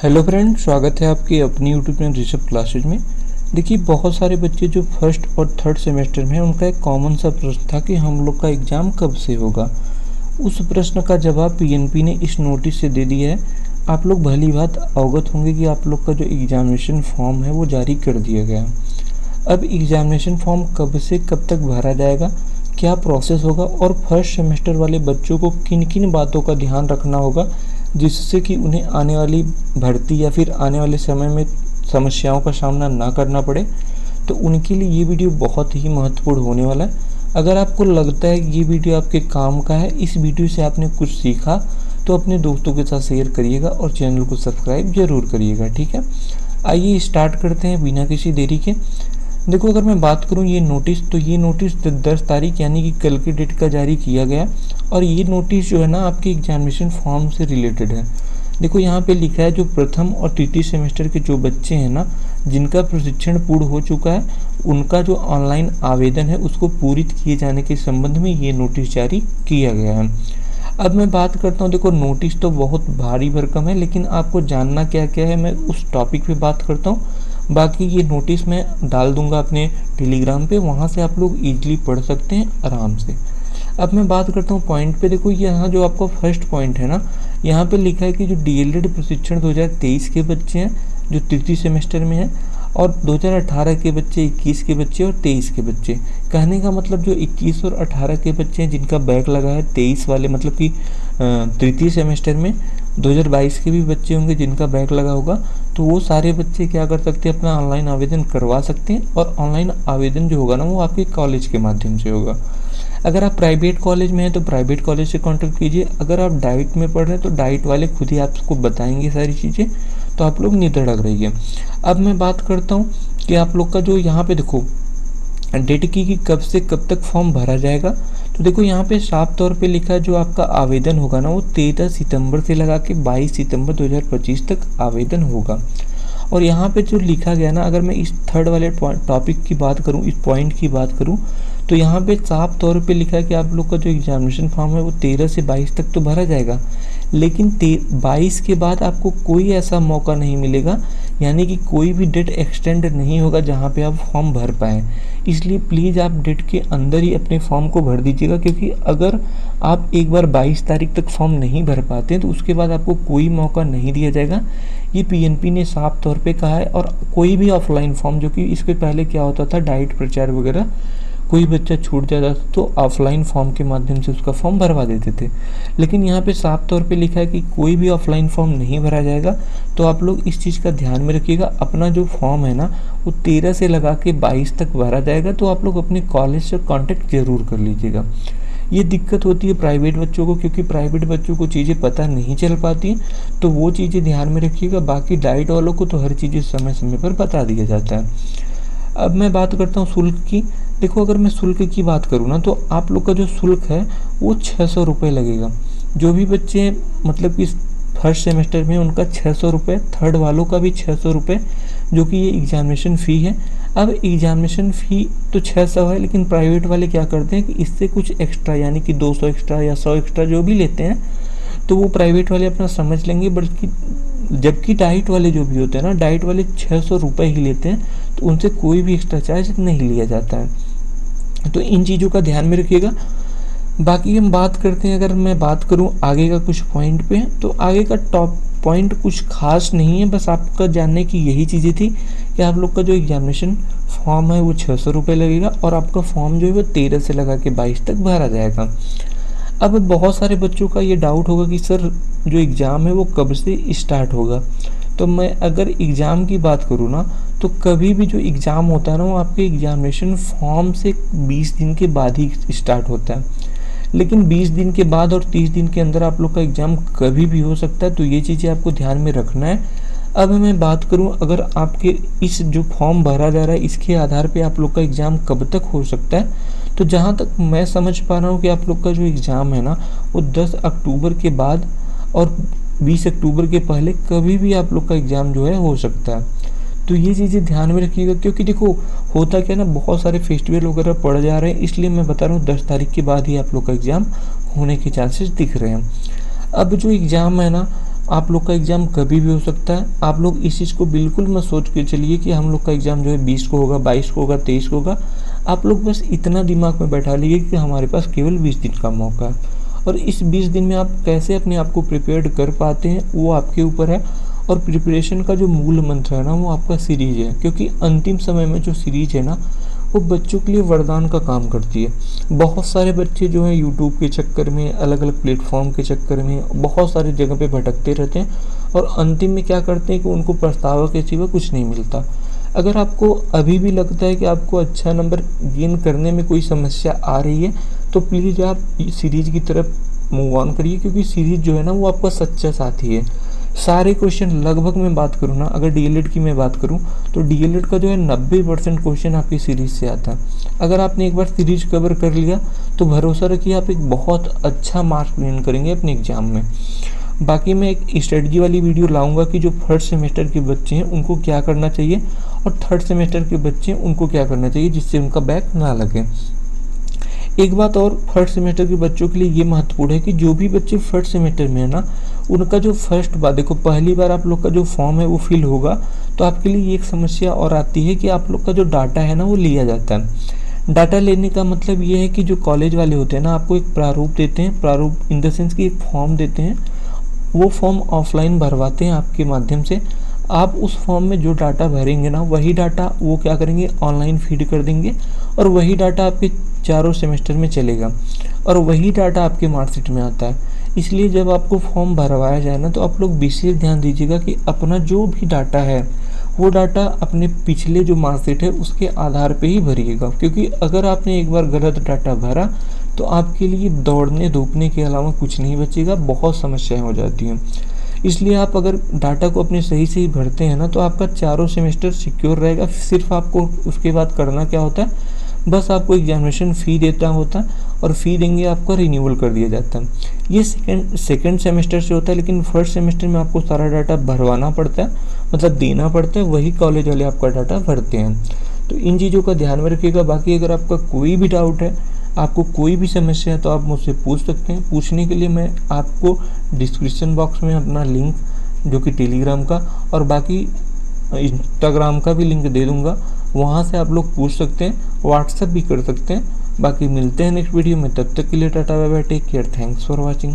Hello friend, स्वागत है आपके अपनी यूट्यूब चैनल ऋषभ क्लासेज में। देखिए, बहुत सारे बच्चे जो फर्स्ट और थर्ड सेमेस्टर में हैं उनका एक कॉमन सा प्रश्न था कि हम लोग का एग्ज़ाम कब से होगा। उस प्रश्न का जवाब पीएनपी ने इस नोटिस से दे दिया है। आप लोग भली बात अवगत होंगे कि आप लोग का जो एग्जामिनेशन फॉर्म है वो जारी कर दिया गया। अब एग्जामिनेशन फॉर्म कब से कब तक भरा जाएगा, क्या प्रोसेस होगा और फर्स्ट सेमेस्टर वाले बच्चों को किन किन बातों का ध्यान रखना होगा जिससे कि उन्हें आने वाली भर्ती या फिर आने वाले समय में समस्याओं का सामना ना करना पड़े, तो उनके लिए ये वीडियो बहुत ही महत्वपूर्ण होने वाला है। अगर आपको लगता है कि ये वीडियो आपके काम का है, इस वीडियो से आपने कुछ सीखा, तो अपने दोस्तों के साथ शेयर करिएगा और चैनल को सब्सक्राइब जरूर करिएगा। ठीक है, आइए स्टार्ट करते हैं बिना किसी देरी के। देखो, अगर मैं बात करूं ये नोटिस, तो ये नोटिस 10 तारीख यानी कि कल की डेट का जारी किया गया और ये नोटिस जो है ना आपके एग्जामिनेशन फॉर्म से रिलेटेड है। देखो, यहाँ पे लिखा है जो प्रथम और तृतीय सेमेस्टर के जो बच्चे हैं ना, जिनका प्रशिक्षण पूर्ण हो चुका है, उनका जो ऑनलाइन आवेदन है उसको पूरित किए जाने के संबंध में ये नोटिस जारी किया गया है। अब मैं बात करता हूँ, देखो नोटिस तो बहुत भारी भरकम है, लेकिन आपको जानना क्या क्या है मैं उस टॉपिक पे बात करता हूँ। बाकी ये नोटिस मैं डाल दूंगा अपने टेलीग्राम पे, वहाँ से आप लोग इजीली पढ़ सकते हैं आराम से। अब मैं बात करता हूँ पॉइंट पे। देखो, यहाँ जो आपका फर्स्ट पॉइंट है ना, यहाँ पे लिखा है कि जो डीएलएड प्रशिक्षण 2023 के बच्चे हैं जो तृतीय सेमेस्टर में हैं, और 2018 के बच्चे, 21 के बच्चे और 23 के बच्चे। कहने का मतलब जो 21 और 18 के बच्चे हैं जिनका बैक लगा है, 23 वाले मतलब कि तृतीय सेमेस्टर में 2022 के भी बच्चे होंगे जिनका बैक लगा होगा, तो वो सारे बच्चे क्या कर सकते हैं, अपना ऑनलाइन आवेदन करवा सकते हैं। और ऑनलाइन आवेदन जो होगा ना वो आपके कॉलेज के माध्यम से होगा। अगर आप प्राइवेट कॉलेज में हैं तो प्राइवेट कॉलेज से कॉन्टेक्ट कीजिए। अगर आप डाइट में पढ़ रहे हैं तो डाइट वाले खुद ही आपको बताएंगे सारी चीज़ें, तो आप लोग निधड़क रहिए। अब मैं बात करता हूँ कि आप लोग का जो यहाँ पे देखो डेट की कि कब से कब तक फॉर्म भरा जाएगा। तो देखो, यहाँ पे साफ तौर पे लिखा है जो आपका आवेदन होगा ना वो 13 सितंबर से लगा के 22 सितंबर 2025 तक आवेदन होगा। और यहाँ पे जो लिखा गया ना, अगर मैं इस थर्ड वाले टॉपिक की बात करूँ, इस पॉइंट की बात करूँ, तो यहाँ पे साफ तौर पे लिखा है कि आप लोग का जो एग्जामिनेशन फॉर्म है वो 13 से 22 तक तो भरा जाएगा, लेकिन 22 के बाद आपको कोई ऐसा मौका नहीं मिलेगा, यानी कि कोई भी डेट एक्सटेंड नहीं होगा जहाँ पे आप फॉर्म भर पाएँ। इसलिए प्लीज़ आप डेट के अंदर ही अपने फॉर्म को भर दीजिएगा, क्योंकि अगर आप एक बार 22 तारीख तक फॉर्म नहीं भर पाते तो उसके बाद आपको कोई मौका नहीं दिया जाएगा। ये पीएनपी ने साफ तौर पे कहा है। और कोई भी ऑफलाइन फॉर्म, जो कि इसके पहले क्या होता था डाइट प्रचार वगैरह, कोई बच्चा छूट जाता था तो ऑफलाइन फॉर्म के माध्यम से उसका फॉर्म भरवा देते थे, लेकिन यहाँ पे साफ तौर पे लिखा है कि कोई भी ऑफलाइन फॉर्म नहीं भरा जाएगा। तो आप लोग इस चीज़ का ध्यान में रखिएगा। अपना जो फॉर्म है ना वो 13 से लगा के 22 तक भरा जाएगा, तो आप लोग अपने कॉलेज से कॉन्टेक्ट जरूर कर लीजिएगा। ये दिक्कत होती है प्राइवेट बच्चों को, क्योंकि प्राइवेट बच्चों को चीज़ें पता नहीं चल पाती, तो वो चीज़ें ध्यान में रखिएगा। बाकी डाइट वालों को तो हर चीज़ें समय समय पर बता दिया जाता है। अब मैं बात करता हूँ शुल्क की। देखो, अगर मैं शुल्क की बात करूँ ना, तो आप लोग का जो शुल्क है वो 600 रुपये लगेगा। जो भी बच्चे मतलब कि फर्स्ट सेमेस्टर में उनका 600 रुपये, थर्ड वालों का भी 600 रुपये, जो कि ये एग्जामिनेशन फ़ी है। अब एग्जामिनेशन फ़ी तो 600 है, लेकिन प्राइवेट वाले क्या करते हैं कि इससे कुछ एक्स्ट्रा, यानी कि 200 एक्स्ट्रा या 100 एक्स्ट्रा जो भी लेते हैं, तो वो प्राइवेट वाले अपना समझ लेंगे। बल्कि जबकि डाइट वाले जो भी होते हैं ना, डाइट वाले 600 रुपये ही लेते हैं, तो उनसे कोई भी एक्स्ट्रा चार्ज नहीं लिया जाता है। तो इन चीज़ों का ध्यान में रखिएगा। बाकी हम बात करते हैं, अगर मैं बात करूं आगे का कुछ पॉइंट पे, तो आगे का टॉप पॉइंट कुछ खास नहीं है। बस आपका जानने की यही चीज़ें थी कि आप लोग का जो एग्जामिनेशन फॉर्म है वो 600 रुपये लगेगा, और आपका फॉर्म जो है वो 13 से लगा के 22 तक भरा जाएगा। अब बहुत सारे बच्चों का ये डाउट होगा कि सर जो एग्ज़ाम है वो कब से स्टार्ट होगा। तो मैं अगर एग्ज़ाम की बात करूँ ना, तो कभी भी जो एग्ज़ाम होता है ना वो आपके एग्जामिनेशन फॉर्म से 20 दिन के बाद ही स्टार्ट होता है। लेकिन 20 दिन के बाद और 30 दिन के अंदर आप लोग का एग्ज़ाम कभी भी हो सकता है, तो ये चीज़ें आपको ध्यान में रखना है। अब मैं बात करूं, अगर आपके इस जो फॉर्म भरा जा रहा है इसके आधार पे आप लोग का एग्ज़ाम कब तक हो सकता है, तो जहां तक मैं समझ पा रहा हूं कि आप लोग का जो एग्ज़ाम है ना वो 10 अक्टूबर के बाद और 20 अक्टूबर के पहले कभी भी आप लोग का एग्ज़ाम जो है हो सकता है। तो ये चीज़ें ध्यान में रखिएगा, क्योंकि देखो होता क्या ना, बहुत सारे फेस्टिवल वगैरह पड़ जा रहे हैं, इसलिए मैं बता रहा हूँ 10 तारीख के बाद ही आप लोग का एग्ज़ाम होने के चांसेस दिख रहे हैं। अब जो एग्ज़ाम है ना आप लोग का एग्ज़ाम कभी भी हो सकता है। आप लोग इस चीज़ को बिल्कुल मत सोच के चलिए कि हम लोग का एग्ज़ाम जो है 20 को होगा, 22 को होगा, 23 को होगा। आप लोग बस इतना दिमाग में बैठा लीजिए कि हमारे पास केवल 20 दिन का मौका है, और इस 20 दिन में आप कैसे अपने आप को प्रिपेयर्ड कर पाते हैं वो आपके ऊपर है। और प्रिपरेशन का जो मूल मंत्र है ना, वो आपका सीरीज है, क्योंकि अंतिम समय में जो सीरीज है ना, वो बच्चों के लिए वरदान का काम करती है। बहुत सारे बच्चे जो हैं यूट्यूब के चक्कर में, अलग अलग प्लेटफॉर्म के चक्कर में बहुत सारी जगह पे भटकते रहते हैं, और अंतिम में क्या करते हैं कि उनको पछतावा के सिवा कुछ नहीं मिलता। अगर आपको अभी भी लगता है कि आपको अच्छा नंबर गेन करने में कोई समस्या आ रही है, तो प्लीज़ आप सीरीज की तरफ मूव ऑन करिए, क्योंकि सीरीज जो है ना, वो आपका सच्चा साथी है। सारे क्वेश्चन लगभग मैं बात करूँ ना, अगर डीएलएड की मैं बात करूँ तो डीएलएड का जो है 90% क्वेश्चन आपकी सीरीज से आता है। अगर आपने एक बार सीरीज कवर कर लिया तो भरोसा रखिए आप एक बहुत अच्छा मार्क्स गेन करेंगे अपने एग्जाम में। बाकी मैं एक स्ट्रेटजी वाली वीडियो लाऊंगा कि जो फर्स्ट सेमेस्टर के बच्चे हैं उनको क्या करना चाहिए, और थर्ड सेमेस्टर के बच्चे हैं उनको क्या करना चाहिए, जिससे उनका बैक ना लगे। एक बात और फर्स्ट सेमेस्टर के बच्चों के लिए ये महत्वपूर्ण है कि जो भी बच्चे फर्स्ट सेमेस्टर में है ना, उनका जो फर्स्ट बार देखो, पहली बार आप लोग का जो फॉर्म है वो फिल होगा, तो आपके लिए एक समस्या और आती है कि आप लोग का जो डाटा है ना, वो लिया जाता है। डाटा लेने का मतलब ये है कि जो कॉलेज वाले होते हैं ना, आपको एक प्रारूप देते हैं, प्रारूप इन द सेंस कि एक फॉर्म देते हैं। वो फॉर्म ऑफलाइन भरवाते हैं आपके माध्यम से। आप उस फॉर्म में जो डाटा भरेंगे ना, वही डाटा वो क्या करेंगे, ऑनलाइन फीड कर देंगे, और वही डाटा आपके चारों सेमेस्टर में चलेगा, और वही डाटा आपके मार्कशीट में आता है। इसलिए जब आपको फॉर्म भरवाया जाए ना, तो आप लोग विशेष ध्यान दीजिएगा कि अपना जो भी डाटा है वो डाटा अपने पिछले जो मार्कशीट है उसके आधार पे ही भरिएगा, क्योंकि अगर आपने एक बार गलत डाटा भरा तो आपके लिए दौड़ने धूपने के अलावा कुछ नहीं बचेगा, बहुत समस्याएं हो जाती हैं। इसलिए आप अगर डाटा को अपने सही से ही भरते हैं ना, तो आपका चारों सेमेस्टर सिक्योर रहेगा। सिर्फ आपको उसके बाद करना क्या होता है, बस आपको एग्जामिनेशन फ़ी देता होता है, और फ़ी देंगे आपका रिन्यूअल कर दिया जाता है। ये सेकेंड सेमेस्टर से होता है, लेकिन फर्स्ट सेमेस्टर में आपको सारा डाटा भरवाना पड़ता है, मतलब देना पड़ता है, वही कॉलेज वाले आपका डाटा भरते हैं। तो इन चीज़ों का ध्यान में रखिएगा। बाकी अगर आपका कोई भी डाउट है, आपको कोई भी समस्या है, तो आप मुझसे पूछ सकते हैं। पूछने के लिए मैं आपको डिस्क्रिप्शन बॉक्स में अपना लिंक, जो कि टेलीग्राम का और बाकी इंस्टाग्राम का भी लिंक दे दूंगा, वहाँ से आप लोग पूछ सकते हैं, व्हाट्सएप भी कर सकते हैं। बाकी मिलते हैं नेक्स्ट वीडियो में, तब तक के लिए tata bye bye, take care, thanks for watching.